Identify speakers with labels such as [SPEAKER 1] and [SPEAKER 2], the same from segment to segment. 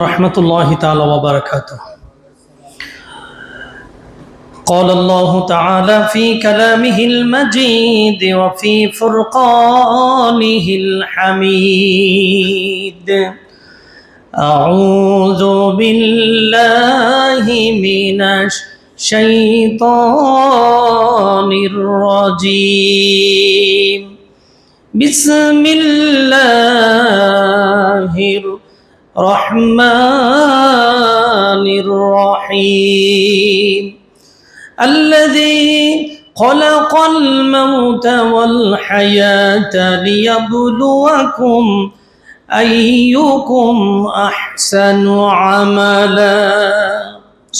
[SPEAKER 1] रहमतुल्लाहि ताला व बरकातुहू। قال الله تعالى في كلامه المجيد وفي فرقانه الحميد أعوذ بالله من الشيطان الرجيم بسم الله الرحمن الرحيم الذي خلق الموت والحياة ليبلوكم أيكم أحسن عملا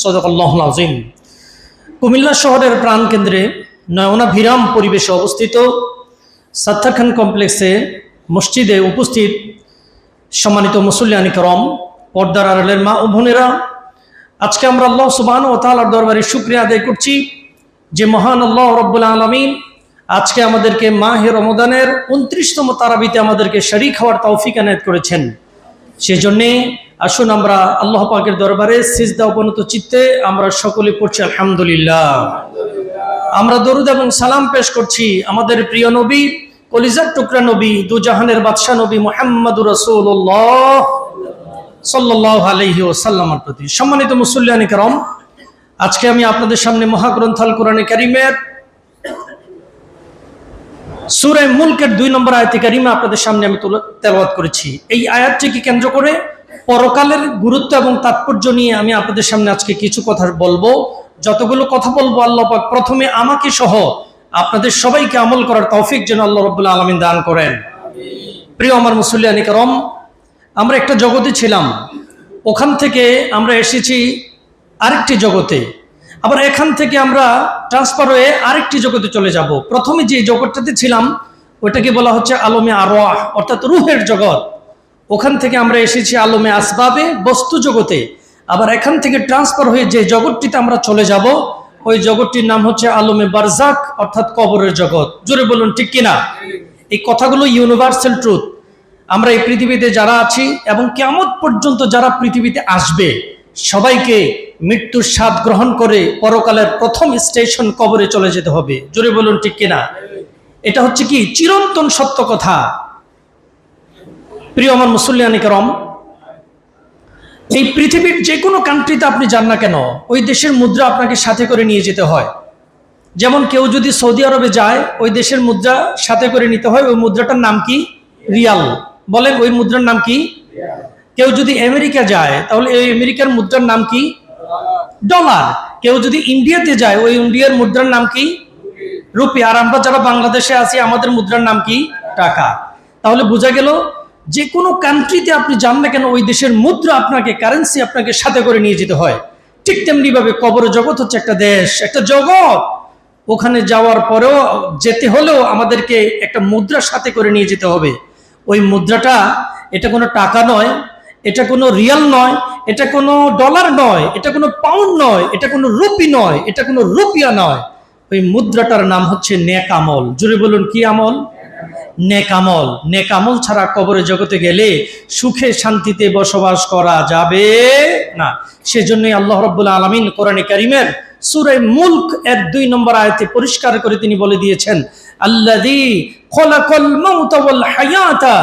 [SPEAKER 1] صدق الله العظيم। কুমিল্লা শহরের প্রাণকেন্দ্রে নয়নাভিরাম পরিবেশে অবস্থিত সাত্তার খান কমপ্লেক্সে মসজিদে উপস্থিত সম্মানিত মুসল্লিয়ান কিরাম, পর্দার আড়ালের মা ও বোনেরা, আজকে আমরা আল্লাহ সুবহানাহু ওয়া তাআলার দরবারে শুকরিয়া আদায় করছি যে মহান আল্লাহ রাব্বুল আলামিন আজকে আমাদেরকে মাহে রমজানের 29তম তারাবিতে আমাদেরকে শরীক হওয়ার তৌফিক এনায়েত করেছেন। সেজন্য আসুন আমরা আল্লাহ পাকের দরবারে সিজদা অবনত চিত্তে আমরা সকলে পড়ছি আলহামদুলিল্লাহ। আমরা দরুদ এবং সালাম পেশ করছি আমাদের প্রিয় নবী, কলিজার টুকরা নবী, দুজাহানের বাদশা নবী মুহাম্মদুর রাসূলুল্লাহ সাল্লাল্লাহু আলাইহি ওয়াসাল্লামের প্রতি। সম্মানিত মুসল্লিয়ান কিরাম, আজকে আমি আপনাদের সামনে মহাগ্রন্থ আল কোরআনে কারীমের সূরা মুলকের 2 নম্বর আয়াতে কারীমা আপনাদের সামনে আমি তেলাওয়াত করেছি। এই আয়াতটিকে কেন্দ্র করে পরকালের গুরুত্ব এবং তাৎপর্য নিয়ে আমি আপনাদের সামনে আজকে কিছু কথা বলবো। যতগুলো কথা বলবো আল্লাহ পাক প্রথমে আমাকে সহ আপনাদের সবাইকে আমল করার তৌফিক যেন আল্লাহ রাব্বুল আলামিন দান করেন। প্রিয় আমার মুসল্লিয়ান কিরাম, আমরা একটা জগতে ছিলাম, ওখান থেকে আমরা এসেছি আরেকটি জগতে, আবার এখান থেকে আমরা ট্রান্সফার হয়ে আরেকটি জগতে চলে যাব। প্রথমে যে জগৎটাতে ছিলাম ওইটাকে বলা হচ্ছে আলমে আরওয়াহ, অর্থাৎ রূহের জগৎ। ওখান থেকে আমরা এসেছি আলমে আসবাবে, বস্তু জগতে। আবার এখান থেকে ট্রান্সফার হয়ে যে জগৎটিতে আমরা চলে যাব ওই জগৎটির নাম হচ্ছে আলমে বারজাক, অর্থাৎ কবরের জগৎ। জোরে বলুন ঠিক কিনা? এই কথাগুলো ইউনিভার্সাল ট্রুথ। আমরা এই পৃথিবীতে যারা আছি এবং কিয়ামত পর্যন্ত যারা পৃথিবীতে আসবে সবাইকে মৃত্যুর স্বাদ গ্রহণ করে পরকালের প্রথম স্টেশন কবরে চলে যেতে হবে। জোরে বলুন ঠিক কিনা? এটা হচ্ছে কি চিরন্তন সত্য কথা। প্রিয় আমার মুসল্লিয়ান কিরাম, এই পৃথিবীর যে কোনো কান্ট্রিতে আপনি যান না কেন ওই দেশের মুদ্রা আপনাকে সাথে করে নিয়ে যেতে হয়। যেমন কেউ যদি সৌদি আরবে যায় ওই দেশের মুদ্রা সাথে করে নিতে হয়। ওই মুদ্রাটার নাম কি? রিয়াল। বলেন ওই মুদ্রার নাম কি? কেউ যদি আমেরিকা যায় তাহলে এই আমেরিকার মুদ্রার নাম কি? ডলার। কেউ যদি ইন্ডিয়াতে যায় ওই ইন্ডিয়ার মুদ্রার নাম কি? রুপি। আর আমরা যারা বাংলাদেশে আছি আমাদের মুদ্রার নাম কি? টাকা। তাহলে বোঝা গেল যে কোনো কান্ট্রিতে আপনি যান না কেন ওই দেশের মুদ্রা আপনাকে, কারেন্সি আপনাকে সাথে করে নিয়ে যেতে হয়। ঠিক তেমনি ভাবে কবর জগৎ হচ্ছে একটা দেশ, একটা জগৎ। ওখানে যাওয়ার পরেও যেতে হলেও আমাদেরকে একটা মুদ্রা সাথে করে নিয়ে যেতে হবে। ওই মুদ্রাটা এটা কোনো টাকা নয়, এটা কোনো রিয়াল নয়, এটা কোনো ডলার নয়, এটা কোনো পাউন্ড নয়, এটা কোনো রুপি নয়, এটা কোনো রুপিয়া নয়। ওই মুদ্রাটার নাম হচ্ছে নেক আমল। জোরে বলুন কি আমল? নেক আমল। নেক আমল ছাড়া কবরে জগতে গেলে সুখে শান্তিতে বসবাস করা যাবে না। সেজন্যই আল্লাহ রাব্বুল আলামিন কোরআনে কারীমের সূরা মুলক এর 2 নম্বর আয়াতে পরিষ্কার করে তিনি বলে দিয়েছেন, আল্লাযী খালাকাল মাউতা ওয়াল হায়াতা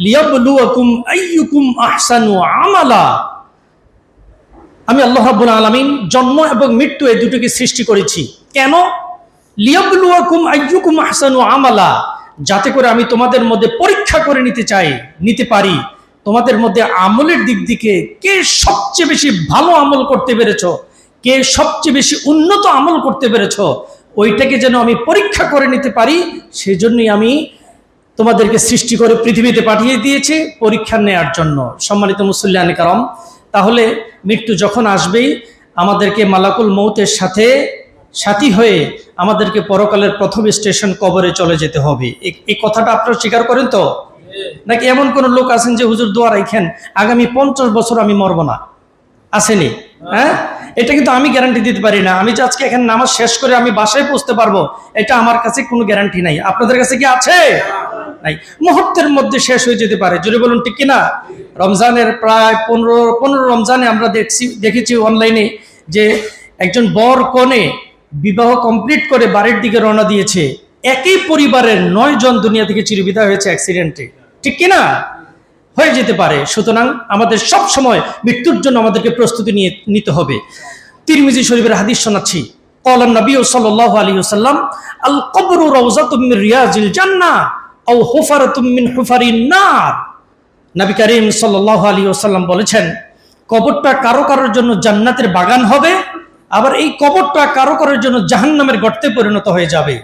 [SPEAKER 1] লিয়াবলুয়াকুম আইয়ুকুম আহসানু আমালা। আমি আল্লাহ রাব্বুল আলামিন জন্ম এবং মৃত্যু এই দুটোকে সৃষ্টি করেছি। কেন? লিয়াবলুয়াকুম আইয়ুকুম আহসানু আমালা, যাতে করে আমি তোমাদের মধ্যে পরীক্ষা করে নিতে পারি তোমাদের মধ্যে আমলের দিক থেকে কে সবচেয়ে বেশি ভালো আমল করতে পেরেছো, কে সবচেয়ে বেশি উন্নত আমল করতে পেরেছো, ওইটাকে যেন আমি পরীক্ষা করে নিতে পারি। সেজন্যই আমি তোমাদেরকে সৃষ্টি করে পৃথিবীতে পাঠিয়ে দিয়েছি পরীক্ষা নেওয়ার জন্য। সম্মানিত মুসল্লিয়ান কিরাম, তাহলে মৃত্যু যখন আসবেই আমাদেরকে মালাকুল মউতের সাথী হয়ে আমাদেরকে পরকালের প্রথম স্টেশন কবরে চলে যেতে হবে। এই কথাটা আপনারা স্বীকার করেন তো? নাকি এমন কোন লোক আছেন যে হুজুর দোয়া রাখেন আগামী 50 বছর আমি মরব না? আসেনি? হ্যাঁ, এটা কিন্তু আমি গ্যারান্টি দিতে পারি না। আমি যে আজকে এখানে নামাজ শেষ করে আমি বাসায় পৌঁছতে পারবো এটা আমার কাছে কোনো গ্যারান্টি নাই। আপনাদের কাছে কি আছে? নাই, মুহূর্তের মধ্যে শেষ হয়ে যেতে পারে। জোরে বলুন ঠিক কিনা? রমজানের প্রায় 15 রমজানে আমরা দেখেছি অনলাইনে যে একজন বর কনে বিবাহ কমপ্লিট করে বাড়ির দিকে রওনা দিয়েছে, একই পরিবারের 9 জন দুনিয়া থেকে চিরবিদায় হয়েছে অ্যাক্সিডেন্টে, ঠিক কিনা? হয়ে যেতে পারে। সুতরাং আমাদের সব সময় মৃত্যুর জন্য আমাদেরকে প্রস্তুতি নিতে হবে। তিরমিজি শরীফের হাদিস শোনাচ্ছি, ক্বালা নবী সাল্লাল্লাহু আলাইহি ওয়াসাল্লাম, আল কবরু রাউযাতুম মিন রিয়াজিল জান্নাহ আও হুফারাতুম মিন হুফারিন নার। নবী করিম সাল্লাল্লাহু আলাইহি ওয়াসাল্লাম বলেছেন, কবরটা কারো কারোর জন্য জান্নাতের বাগান হবে, আবার এই কবরটা কারো কারোর জন্য জাহান্নামের গর্তে পরিণত হয়ে যাবে।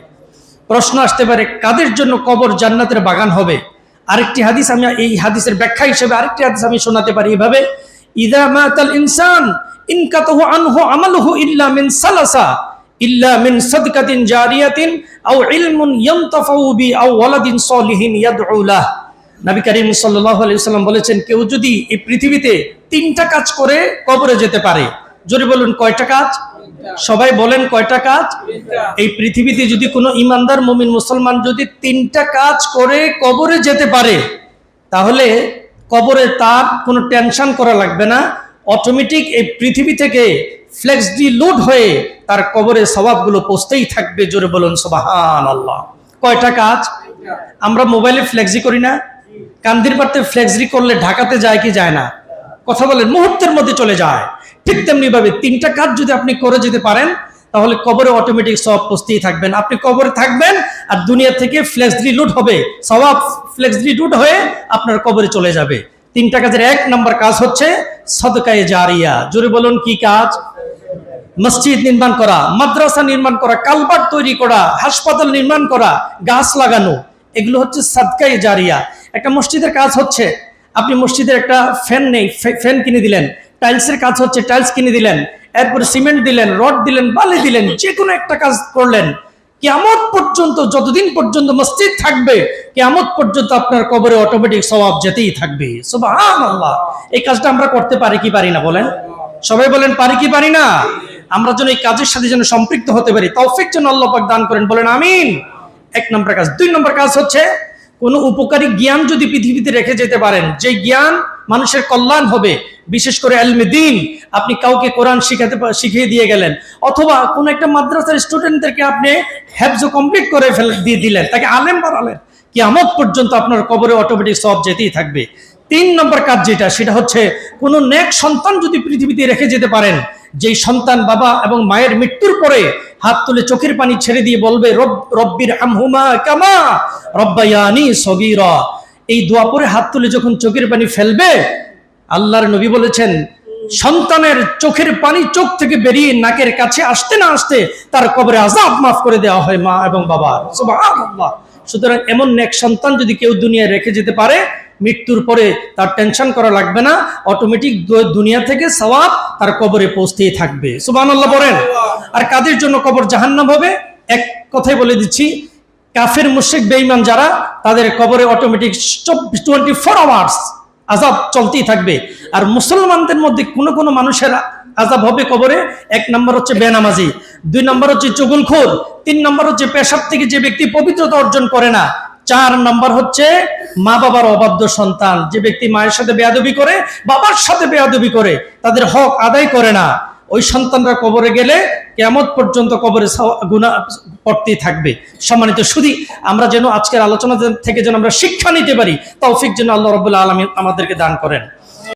[SPEAKER 1] প্রশ্ন আসতে পারে, কাদের জন্য কবর জান্নাতের বাগান হবে? আরেকটি হাদিস, আমি এই হাদিসের ব্যাখ্যা হিসেবে আরেকটি হাদিস আমি শোনাতে পারি এভাবে, ইযা মাতাল ইনসান ইনকাতাহু আনহু আমালুহু ইল্লা মিন সালাসা ইল্লা মিন সাদকাতিন জারিয়াতিন আও ইলমুন ইয়ানতাফাউ বি আও ওয়ালাদিন সলিহিন ইয়াদউ লাহ। নবী করিম সাল্লাল্লাহু আলাইহি ওয়াসাল্লাম বলেছেন, কেউ যদি এই পৃথিবীতে 3টা কাজ করে কবরে যেতে পারে। জোরে বলুন কয়টা কাজ? সবাই বলেন কয়টা কাজ? এই পৃথিবীতে যদি কোনো ইমানদার মুমিন মুসলমান যদি 3টা কাজ করে কবরে যেতে পারে, তাহলে কবরে তার কোনো টেনশন করা লাগবে না, অটোমেটিক এই পৃথিবী থেকে ফ্লেক্সি লোড হয়ে তার কবরে সওয়াবগুলো পৌঁছতেই থাকবে। জোরে বলুন সুবহানাল্লাহ। কয়টা কাজ? আমরা মোবাইলে ফ্লেক্সি করি না? কান্দির পাড়তে ফ্লেক্সি করলে ঢাকাতে যায় কি যায় না? কথা বলেন, মুহূর্তের মধ্যে চলে যায়। ঠিক তেমনি ভাবে 3টা কাজ যদি আপনি করে যেতে পারেন, তাহলে কবরে অটোমেটিক সওয়াব পৌঁছতেই থাকবেন। আপনি কবরে থাকবেন আর দুনিয়া থেকে ফ্লেক্সি লোড হবে, সওয়াব ফ্লেক্সি লোড হয়ে আপনার কবরে চলে যাবে। 3টা কাজের 1 নম্বর কাজ হচ্ছে সাদকায়ে জারিয়া। জোরে বলুন কি কাজ? মসজিদ নির্মাণ করা, মাদ্রাসা নির্মাণ করা, কালভার্ট তৈরি করা, হাসপাতাল নির্মাণ করা, গাছ লাগানো, এগুলো হচ্ছে সাদকায়ে জারিয়া। একটা মসজিদের কাজ হচ্ছে আপনি মসজিদের একটা ফ্যান নেই, ফ্যান কিনে দিলেন। টাইলসের কাজ হচ্ছে টাইলস কিনে দিলেন, এরপর সিমেন্ট দিলেন, রড দিলেন, বালি দিলেন, যে কোনো একটা কাজ করলেন। কিয়ামত পর্যন্ত, যতদিন পর্যন্ত মসজিদ থাকবে, কিয়ামত পর্যন্ত আপনার কবরে অটোমেটিক সওয়াব যেতেই থাকবে। সুবহানাল্লাহ। এই কাজটা আমরা করতে পারি কি পারি না বলেন? সবাই বলেন পারি কি পারি না? আমরা যেন এই কাজের সাথে যেন সম্পৃক্ত হতে পারি, তৌফিক যেন আল্লাহ পাক দান করেন, বলেন আমিন। 1 নম্বর কাজ। 2 নম্বর কাজ হচ্ছে কোনো উপকারী জ্ঞান যদি পৃথিবীতে রেখে যেতে পারেন, যে জ্ঞান মানুষের কল্যাণ হবে, বিশেষ করে ইলমে দ্বীন, আপনি কাউকে কোরআন শিখিয়ে দিয়ে গেলেন, অথবা কোনো একটা মাদ্রাসার স্টুডেন্টদেরকে আপনি হেফজ কমপ্লিট করে দিয়ে দিলেন, তাকে আলেম বানালেন, কিয়ামত পর্যন্ত আপনার কবরে অটোমেটিক সওয়াব যেতেই থাকবে। 3 নম্বর কাজ যেটা, সেটা হচ্ছে কোনো নেক সন্তান যদি পৃথিবীতে রেখে যেতে পারেন, যেই সন্তান বাবা এবং মায়ের মৃত্যুর পরে হাত তুলে চোখের পানি ছেড়ে দিয়ে বলবে, রব্বির হামহুমা কামা রব্বায়ানি সগীরা। এই দোয়া পরে হাত তুলে যখন চোখের পানি ফেলবে, আল্লাহর নবী বলেছেন, সন্তানের চোখের পানি চোখ থেকে বেরিয়ে নাকের কাছে আসতে না আসতে তার কবরে আযাব মাফ করে দেওয়া হয় মা এবং বাবার। সুবহানাল্লাহ। সুতরাং এমন নেক সন্তান যদি কেউ দুনিয়ায় রেখে যেতে পারে, মৃত্যুর পরে তার টেনশন করা লাগবে না, অটোমেটিক দুনিয়া থেকে সওয়াব তার কবরে পৌঁছতেই থাকবে। সুবহানাল্লাহ বলেন। আর কাদের জন্য কবর জাহান্নাম হবে? এক কথাই বলে দিচ্ছি, কাফের মুশরিক বেঈমান যারা, তাদের কবরে অটোমেটিক 24 আওয়ার্স আযাব চলতেই থাকবে। আর মুসলমানদের মধ্যে কোন কোন মানুষের আযাব হবে কবরে, 1 নম্বর হচ্ছে বেনামাজি, 2 নম্বর হচ্ছে চুগলখোর, 3 নম্বর হচ্ছে পেশাব থেকে যে ব্যক্তি পবিত্রতা অর্জন করে না, 4 নম্বর হচ্ছে মা বাবার অবাধ্য সন্তান, যে ব্যক্তি মায়ের সাথে বেয়াদবি করে, বাবার সাথে বেয়াদবি করে, তাদের হক আদায় করে না, ওই সন্তানরা কবরে গেলে কিয়ামত পর্যন্ত কবরে গুনাহ পড়তেই থাকবে। সম্মানিত সুধী, আমরা যেন আজকের আলোচনা থেকে যেন আমরা শিক্ষা নিতে পারি, তৌফিক যেন আল্লাহ রাব্বুল আলামিন আমাদেরকে দান করেন।